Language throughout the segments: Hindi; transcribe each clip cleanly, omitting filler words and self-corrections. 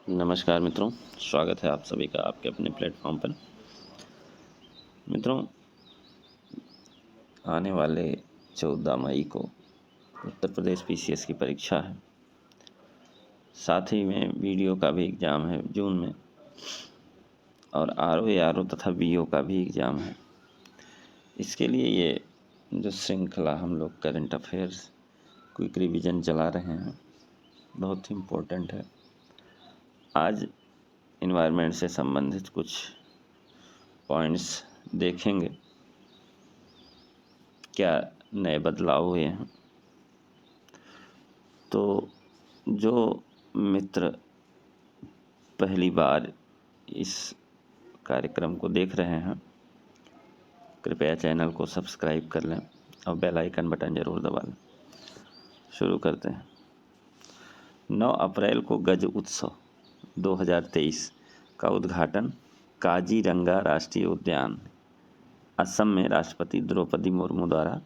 नमस्कार मित्रों, स्वागत है आप सभी का आपके अपने प्लेटफॉर्म पर। मित्रों, आने वाले 14 मई को उत्तर प्रदेश पीसीएस की परीक्षा है। साथ ही में वीडियो का भी एग्ज़ाम है जून में, और आरओ तथा बीओ का भी एग्ज़ाम है। इसके लिए ये जो श्रृंखला हम लोग करंट अफेयर्स क्विक रिवीजन चला रहे हैं, बहुत ही इम्पोर्टेंट है। आज इन्वायरमेंट से संबंधित कुछ पॉइंट्स देखेंगे, क्या नए बदलाव हुए हैं। तो जो मित्र पहली बार इस कार्यक्रम को देख रहे हैं, कृपया चैनल को सब्सक्राइब कर लें और बेल आइकन बटन ज़रूर दबा लें। शुरू करते हैं। 9 अप्रैल को गज उत्सव 2023 का उद्घाटन काजीरंगा राष्ट्रीय उद्यान, असम में राष्ट्रपति द्रौपदी मुर्मू द्वारा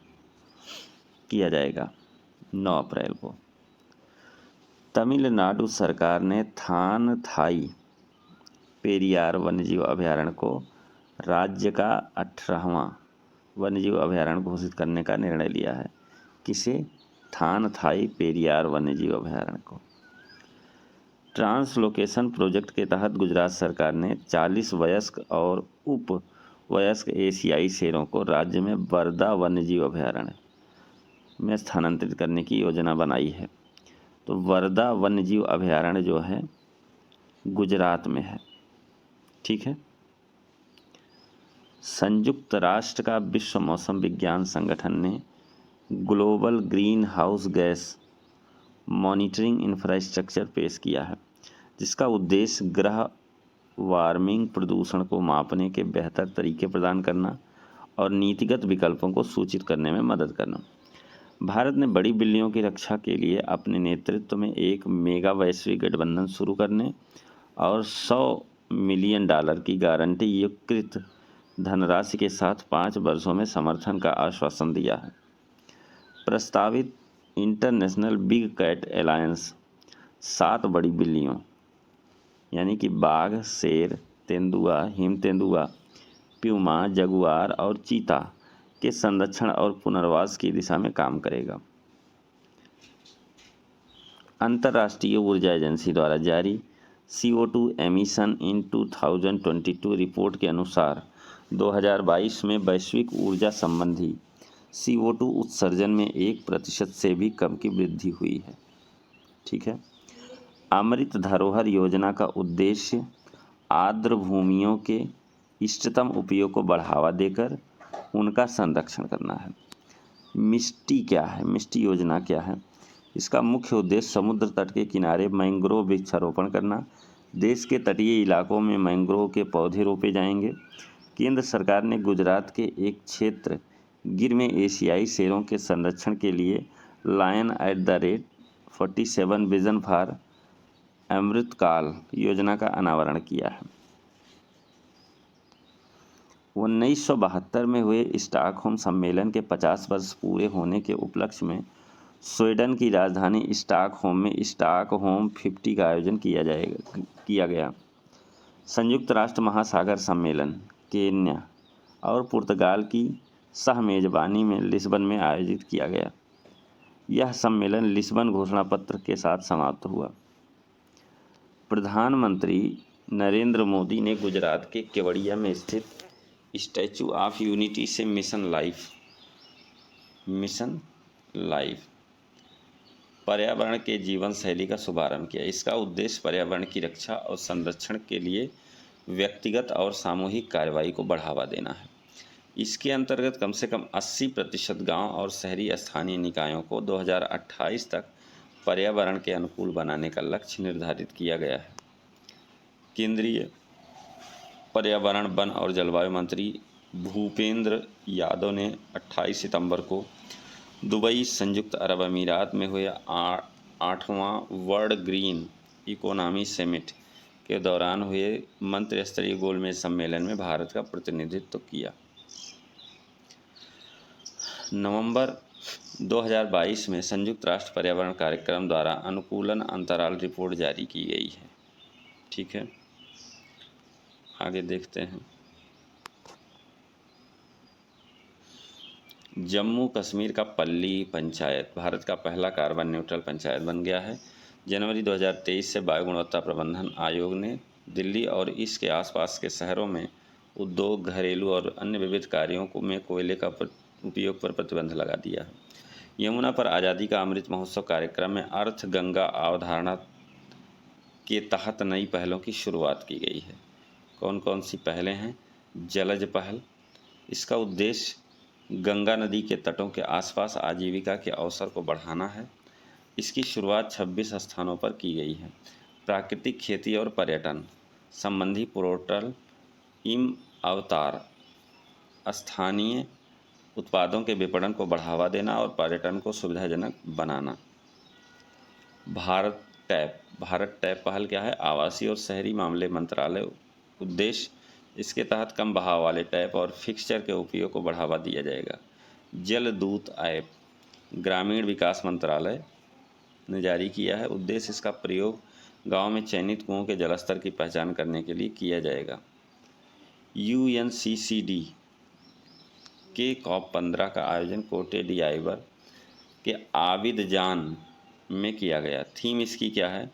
किया जाएगा 9 अप्रैल को। तमिलनाडु सरकार ने थानथाई पेरियार वन्यजीव अभयारण्य को राज्य का 18वां वन्यजीव अभयारण्य घोषित करने का निर्णय लिया है। किसे? थानथाई पेरियार वन्यजीव अभयारण्य को। ट्रांसलोकेशन प्रोजेक्ट के तहत गुजरात सरकार ने 40 वयस्क और उप वयस्क एशियाई शेरों को राज्य में बरदा वन्यजीव अभयारण्य में स्थानांतरित करने की योजना बनाई है। तो वर्धा वन्यजीव अभयारण्य जो है गुजरात में है। ठीक है। संयुक्त राष्ट्र का विश्व मौसम विज्ञान संगठन ने global green house gas monitoring infrastructure पेश किया है, जिसका उद्देश्य ग्रह वार्मिंग प्रदूषण को मापने के बेहतर तरीके प्रदान करना और नीतिगत विकल्पों को सूचित करने में मदद करना। भारत ने बड़ी बिल्लियों की रक्षा के लिए अपने नेतृत्व में एक मेगा वैश्विक गठबंधन शुरू करने और $100 मिलियन की गारंटी युक्त धनराशि के साथ 5 वर्षों में समर्थन का आश्वासन दिया है। प्रस्तावित इंटरनेशनल बिग कैट अलायंस 7 बड़ी बिल्लियों यानी कि बाघ, शेर, तेंदुआ, हिम तेंदुआ, प्यूमा, जगुआर और चीता के संरक्षण और पुनर्वास की दिशा में काम करेगा। अंतर्राष्ट्रीय ऊर्जा एजेंसी द्वारा जारी CO2 एमिशन इन 2022 रिपोर्ट के अनुसार 2022 में वैश्विक ऊर्जा संबंधी CO2 उत्सर्जन में 1% से भी कम की वृद्धि हुई है। ठीक है। अमृत धरोहर योजना का उद्देश्य आर्द्र भूमियों के इष्टतम उपयोग को बढ़ावा देकर उनका संरक्षण करना है। मिस्टी क्या है? मिस्टी योजना क्या है? इसका मुख्य उद्देश्य समुद्र तट के किनारे मैंग्रोव वृक्षारोपण करना। देश के तटीय इलाकों में मैंग्रोव के पौधे रोपे जाएंगे। केंद्र सरकार ने गुजरात के एक क्षेत्र गिर में एशियाई शेरों के संरक्षण के लिए Lion@47 विजन फॉर अमृतकाल योजना का अनावरण किया है। 1972 में हुए स्टॉकहोम सम्मेलन के 50 वर्ष पूरे होने के उपलक्ष्य में स्वीडन की राजधानी स्टॉकहोम में स्टॉकहोम 50 का आयोजन किया गया। संयुक्त राष्ट्र महासागर सम्मेलन केन्या और पुर्तगाल की सह मेजबानी में लिस्बन में आयोजित किया गया। यह सम्मेलन लिस्बन घोषणा पत्र के साथ समाप्त हुआ। प्रधानमंत्री नरेंद्र मोदी ने गुजरात के केवड़िया में स्थित स्टैचू ऑफ यूनिटी से मिशन लाइफ पर्यावरण के जीवन शैली का शुभारंभ किया। इसका उद्देश्य पर्यावरण की रक्षा और संरक्षण के लिए व्यक्तिगत और सामूहिक कार्रवाई को बढ़ावा देना है। इसके अंतर्गत कम से कम 80% गांव और शहरी स्थानीय निकायों को 2028 तक पर्यावरण के अनुकूल बनाने का लक्ष्य निर्धारित किया गया है। केंद्रीय पर्यावरण, वन और जलवायु मंत्री भूपेंद्र यादव ने 28 सितंबर को दुबई, संयुक्त अरब अमीरात में हुए 8वां वर्ल्ड ग्रीन इकोनॉमी समिट के दौरान हुए मंत्री स्तरीय गोलमेज सम्मेलन में भारत का प्रतिनिधित्व किया। नवंबर 2022 में संयुक्त राष्ट्र पर्यावरण कार्यक्रम द्वारा अनुकूलन अंतराल रिपोर्ट जारी की गई है। ठीक है, आगे देखते हैं। जम्मू कश्मीर का पल्ली पंचायत भारत का पहला कार्बन न्यूट्रल पंचायत बन गया है। जनवरी 2023 से वायु गुणवत्ता प्रबंधन आयोग ने दिल्ली और इसके आसपास के शहरों में उद्योग, घरेलू और अन्य विविध कार्यों में कोयले का उपयोग पर प्रतिबंध लगा दिया है। यमुना पर आज़ादी का अमृत महोत्सव कार्यक्रम में अर्थ गंगा अवधारणा के तहत नई पहलों की शुरुआत की गई है। कौन कौन सी पहलें हैं? जलज पहल, इसका उद्देश्य गंगा नदी के तटों के आसपास आजीविका के अवसर को बढ़ाना है। इसकी शुरुआत 26 स्थानों पर की गई है। प्राकृतिक खेती और पर्यटन संबंधी पोर्टल इम अवतार, स्थानीय उत्पादों के विपणन को बढ़ावा देना और पर्यटन को सुविधाजनक बनाना। भारत टैप पहल क्या है? आवासीय और शहरी मामले मंत्रालय। उद्देश्य इसके तहत कम बहाव वाले टैप और फिक्सचर के उपयोग को बढ़ावा दिया जाएगा। जल दूत ऐप ग्रामीण विकास मंत्रालय ने जारी किया है। उद्देश्य इसका प्रयोग गांव में चयनित कुओं के जलस्तर की पहचान करने के लिए किया जाएगा। UNCCD के COP15 का आयोजन कोटे डी आइवर के आबिदजान में किया गया। थीम इसकी क्या है?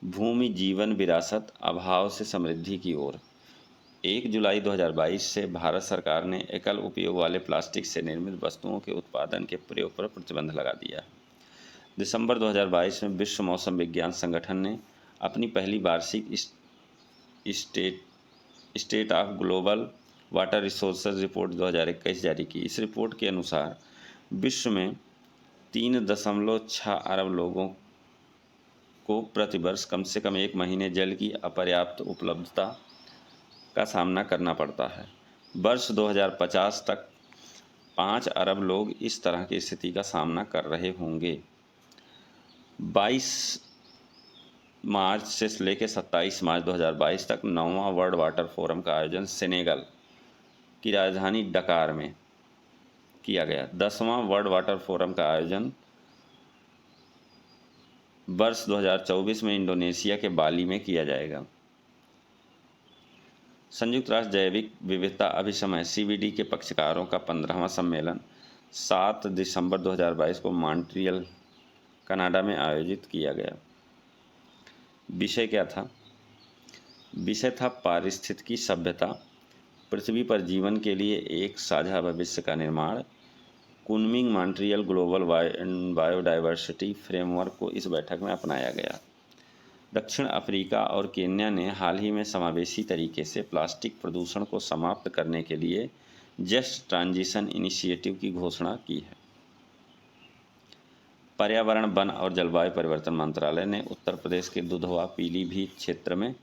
भूमि जीवन विरासत, अभाव से समृद्धि की ओर। 1 जुलाई 2022 से भारत सरकार ने एकल उपयोग वाले प्लास्टिक से निर्मित वस्तुओं के उत्पादन के प्रयोग पर प्रतिबंध लगा दिया। दिसंबर 2022 में विश्व मौसम विज्ञान संगठन ने अपनी पहली वार्षिक state of global water resources report 2021 जारी की। इस रिपोर्ट के अनुसार विश्व में 3.6 अरब लोगों को प्रतिवर्ष कम से कम 1 महीने जल की अपर्याप्त उपलब्धता का सामना करना पड़ता है। वर्ष 2050 तक 5 अरब लोग इस तरह की स्थिति का सामना कर रहे होंगे। 22 मार्च से लेकर 27 मार्च 2022 तक 9वां वर्ल्ड वाटर फोरम का आयोजन सेनेगल की राजधानी डकार में किया गया। 10वां वर्ल्ड वाटर फोरम का आयोजन वर्ष 2024 में इंडोनेशिया के बाली में किया जाएगा। संयुक्त राष्ट्र जैविक विविधता अभिसमय CBD के पक्षकारों का 15वां सम्मेलन 7 दिसंबर 2022 को मॉन्ट्रियल कनाडा में आयोजित किया गया। विषय क्या था? विषय था पारिस्थितिकी सभ्यता, पृथ्वी पर जीवन के लिए एक साझा भविष्य का निर्माण। Kunming Montreal global biodiversity framework को इस बैठक में अपनाया गया। दक्षिण अफ्रीका और केन्या ने हाल ही में समावेशी तरीके से प्लास्टिक प्रदूषण को समाप्त करने के लिए जस्ट ट्रांजिशन इनिशिएटिव की घोषणा की है। पर्यावरण, वन और जलवायु परिवर्तन मंत्रालय ने उत्तर प्रदेश के दुधवा पीलीभीत क्षेत्र में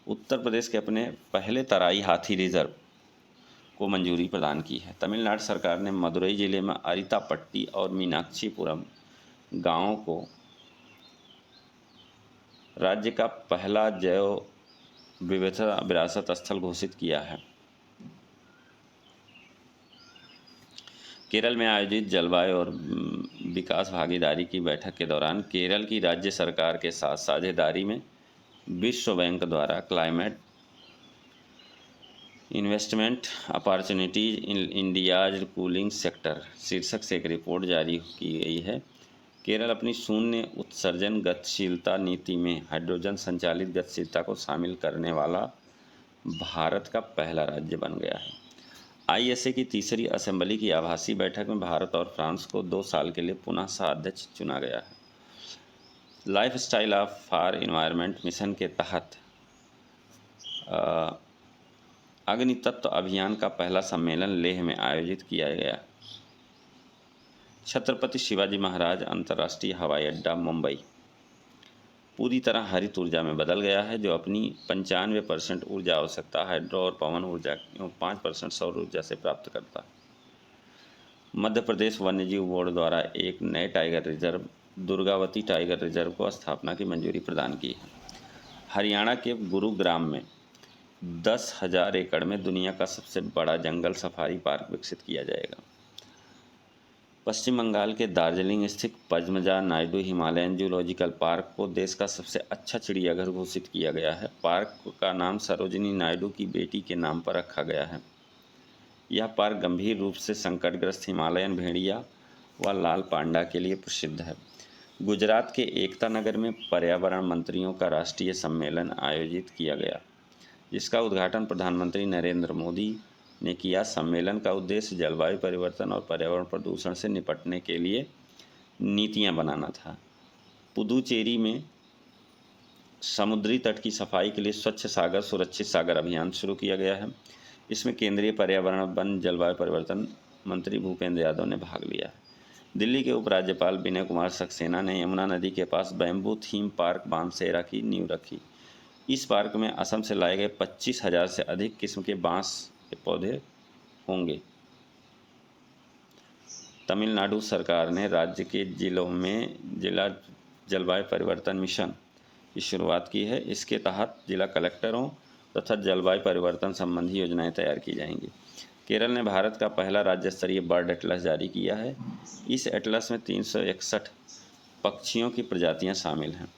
उत्तर प्रदेश के अपने पहले तराई हाथी रिजर्व को मंजूरी प्रदान की है। तमिलनाडु सरकार ने मदुरई जिले में अरितापट्टी और मीनाक्षीपुरम गांवों को राज्य का पहला जैव विविधता विरासत स्थल घोषित किया है। केरल में आयोजित जलवायु और विकास भागीदारी की बैठक के दौरान केरल की राज्य सरकार के साथ साझेदारी में विश्व बैंक द्वारा climate investment opportunities in India's cooling sector शीर्षक से एक रिपोर्ट जारी की गई है। केरल अपनी शून्य उत्सर्जन गतिशीलता नीति में हाइड्रोजन संचालित गतिशीलता को शामिल करने वाला भारत का पहला राज्य बन गया है। ISA की तीसरी असेंबली की आभासी बैठक में भारत और फ्रांस को 2 साल के लिए पुनः सह-अध्यक्ष चुना गया है। लाइफस्टाइल फॉर एनवायरनमेंट मिशन के तहत अग्नि तत्व अभियान का पहला सम्मेलन लेह में आयोजित किया गया। छत्रपति शिवाजी महाराज अंतर्राष्ट्रीय हवाई अड्डा मुंबई पूरी तरह हरित ऊर्जा में बदल गया है, जो अपनी 95% ऊर्जा आवश्यकता हाइड्रो और पवन ऊर्जा एवं 5% सौर ऊर्जा से प्राप्त करता है। मध्य प्रदेश वन्यजीव बोर्ड द्वारा एक नए tiger reserve Durgavati tiger reserve को स्थापना की मंजूरी प्रदान की है। हरियाणा के गुरुग्राम में 10,000 एकड़ में दुनिया का सबसे बड़ा जंगल सफारी पार्क विकसित किया जाएगा। पश्चिम बंगाल के दार्जिलिंग स्थित Padmaja Naidu Himalayan zoological park को देश का सबसे अच्छा चिड़ियाघर घोषित किया गया है। पार्क का नाम सरोजिनी नायडू की बेटी के नाम पर रखा गया है। यह पार्क गंभीर रूप से संकटग्रस्त हिमालयन भेड़िया व लाल पांडा के लिए प्रसिद्ध है। गुजरात के एकता नगर में पर्यावरण मंत्रियों का राष्ट्रीय सम्मेलन आयोजित किया गया, जिसका उद्घाटन प्रधानमंत्री नरेंद्र मोदी ने किया। सम्मेलन का उद्देश्य जलवायु परिवर्तन और पर्यावरण प्रदूषण से निपटने के लिए नीतियां बनाना था। पुदुचेरी में समुद्री तट की सफाई के लिए स्वच्छ सागर सुरक्षित सागर अभियान शुरू किया गया है। इसमें केंद्रीय पर्यावरण वन जलवायु परिवर्तन मंत्री भूपेंद्र यादव ने भाग लिया है। दिल्ली के उपराज्यपाल विनय कुमार सक्सेना ने यमुना नदी के पास बैम्बू थीम पार्क बानसेरा की नींव रखी। इस पार्क में असम से लाए गए 25,000 से अधिक किस्म के बांस के पौधे होंगे। तमिलनाडु सरकार ने राज्य के जिलों में जिला जलवायु परिवर्तन मिशन की शुरुआत की है। इसके तहत जिला कलेक्टरों तथा जलवायु परिवर्तन संबंधी योजनाएं तैयार की जाएंगी। केरल ने भारत का पहला राज्य स्तरीय बर्ड एटलस जारी किया है। इस एटलस में 361 पक्षियों की प्रजातियां शामिल हैं।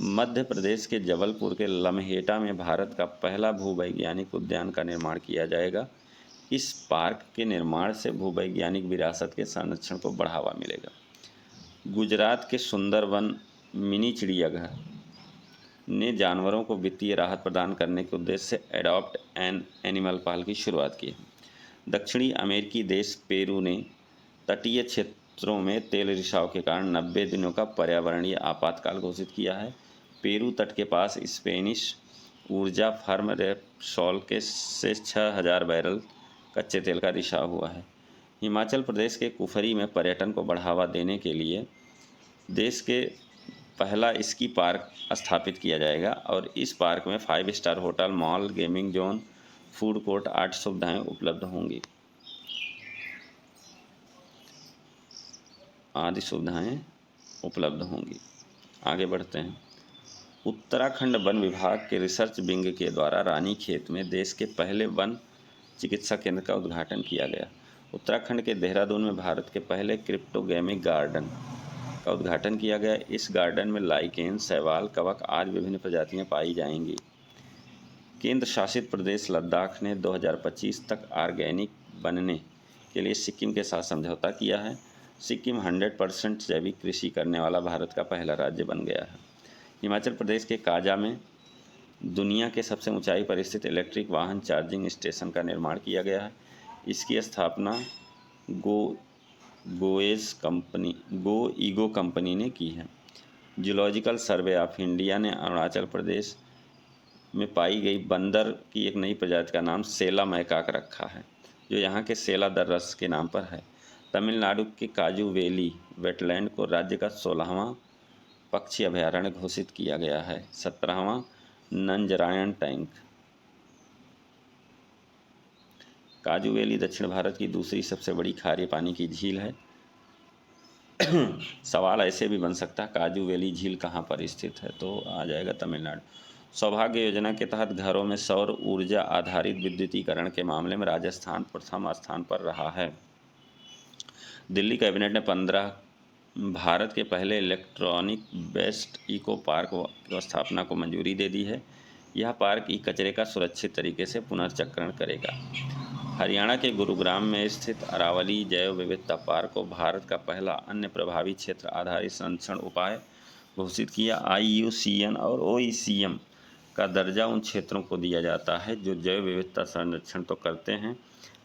मध्य प्रदेश के जबलपुर के लम्हेटा में भारत का पहला भूवैज्ञानिक उद्यान का निर्माण किया जाएगा। इस पार्क के निर्माण से भूवैज्ञानिक विरासत के संरक्षण को बढ़ावा मिलेगा। गुजरात के सुंदरवन मिनी चिड़ियाघर ने जानवरों को वित्तीय राहत प्रदान करने के उद्देश्य से एडॉप्ट एन एनिमल पहल की शुरुआत की है। दक्षिणी अमेरिकी देश पेरू ने तटीय क्षेत्रों में तेल रिसाव के कारण 90 दिनों का पर्यावरणीय आपातकाल घोषित किया है। पेरू तट के पास स्पेनिश ऊर्जा फर्म रेपसोल के से 6,000 बैरल कच्चे तेल का रिसाव हुआ है। हिमाचल प्रदेश के कुफरी में पर्यटन को बढ़ावा देने के लिए देश के पहला स्की पार्क स्थापित किया जाएगा और इस पार्क में 5 star hotel, mall, gaming zone, food court, art सुविधाएं उपलब्ध होंगी आदि सुविधाएं उपलब्ध होंगी। आगे बढ़ते हैं। उत्तराखंड वन विभाग के रिसर्च विंग के द्वारा रानीखेत में देश के पहले वन चिकित्सा केंद्र का उद्घाटन किया गया। उत्तराखंड के देहरादून में भारत के पहले क्रिप्टोगेमिक गार्डन का उद्घाटन किया गया। इस गार्डन में लाइकेन, शैवाल, कवक आदि विभिन्न प्रजातियां पाई जाएंगी। केंद्र शासित प्रदेश लद्दाख ने 2025 तक ऑर्गेनिक बनने के लिए सिक्किम के साथ समझौता किया है। सिक्किम 100% जैविक कृषि करने वाला भारत का पहला राज्य बन गया है। हिमाचल प्रदेश के काजा में दुनिया के सबसे ऊंचाई पर स्थित इलेक्ट्रिक वाहन चार्जिंग स्टेशन का निर्माण किया गया है। इसकी स्थापना ईगो कंपनी ने की है। जूलॉजिकल सर्वे ऑफ इंडिया ने अरुणाचल प्रदेश में पाई गई बंदर की एक नई प्रजाति का नाम सेला मैकाक रखा है, जो यहाँ के सेला दर्रस के नाम पर है। तमिलनाडु के काजू वैली वेटलैंड को राज्य का 16वां पक्षी अभयारण्य घोषित किया गया है। 17वां नंजरायण टैंक। काजू वैली दक्षिण भारत की दूसरी सबसे बड़ी खारे पानी की झील है। सवाल ऐसे भी बन सकता है, काजू वैली झील कहाँ पर स्थित है, तो आ जाएगा तमिलनाडु। सौभाग्य योजना के तहत घरों में सौर ऊर्जा आधारित विद्युतीकरण के मामले में राजस्थान प्रथम स्थान पर रहा है। दिल्ली कैबिनेट ने 15 भारत के पहले इलेक्ट्रॉनिक वेस्ट इको पार्क की स्थापना को मंजूरी दे दी है। यह पार्क ई कचरे का सुरक्षित तरीके से पुनर्चक्रण करेगा। हरियाणा के गुरुग्राम में स्थित अरावली जैव विविधता पार्क को भारत का पहला अन्य प्रभावी क्षेत्र आधारित संरक्षण उपाय घोषित किया। IUCN और OECM का दर्जा उन क्षेत्रों को दिया जाता है जो जैव विविधता संरक्षण तो करते हैं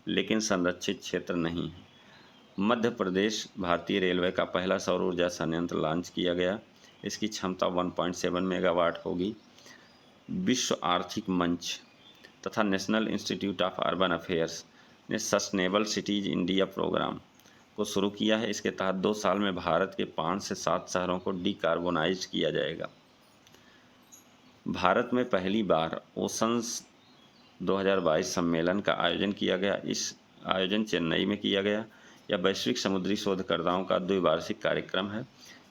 लेकिन संरक्षित क्षेत्र नहीं है। मध्य प्रदेश भारतीय रेलवे का पहला सौर ऊर्जा संयंत्र लॉन्च किया गया। इसकी क्षमता 1.7 मेगावाट होगी। विश्व आर्थिक मंच तथा national institute of urban affairs ने सस्टेनेबल सिटीज इंडिया प्रोग्राम को शुरू किया है। इसके तहत 2 साल में भारत के 5 से 7 शहरों को डिकार्बोनाइज किया जाएगा। भारत में पहली बार ओशंस 2022 सम्मेलन का आयोजन किया गया। इस आयोजन चेन्नई में किया गया। यह वैश्विक समुद्री शोधकर्ताओं का द्विवार्षिक कार्यक्रम है।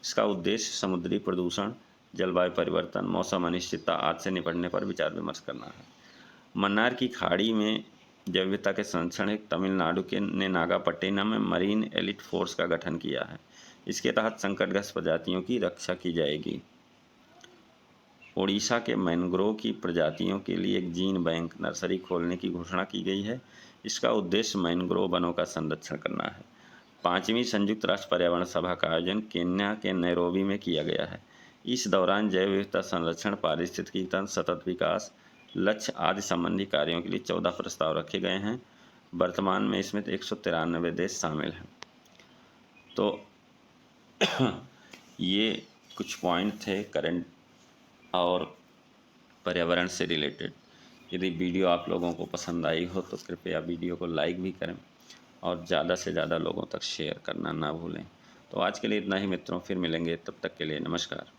इसका उद्देश्य समुद्री प्रदूषण, जलवायु परिवर्तन, मौसम अनिश्चितता आदि से निपटने पर विचार विमर्श करना है। मन्नार की खाड़ी में जैव विविधता के संरक्षण हेतु तमिलनाडु के ने नागापट्टिनम में मरीन एलिट फोर्स का गठन किया है। इसके तहत संकटग्रस्त प्रजातियों की रक्षा की जाएगी। ओडिशा के मैंग्रोव की प्रजातियों के लिए एक जीन बैंक नर्सरी खोलने की घोषणा की गई है। इसका उद्देश्य मैंग्रोव वनों का संरक्षण करना है। 5वीं संयुक्त राष्ट्र पर्यावरण सभा का आयोजन केन्या के नैरोबी में किया गया है। इस दौरान जैव विविधता संरक्षण, पारिस्थितिकी तंत्र, सतत विकास लक्ष्य आदि संबंधी कार्यों के लिए 14 प्रस्ताव रखे गए हैं। वर्तमान में इसमें 193 देश शामिल हैं। तो ये कुछ पॉइंट थे करंट और पर्यावरण से रिलेटेड। यदि वीडियो आप लोगों को पसंद आई हो तो कृपया वीडियो को लाइक भी करें और ज़्यादा से ज़्यादा लोगों तक शेयर करना ना भूलें। तो आज के लिए इतना ही मित्रों, फिर मिलेंगे, तब तक के लिए नमस्कार।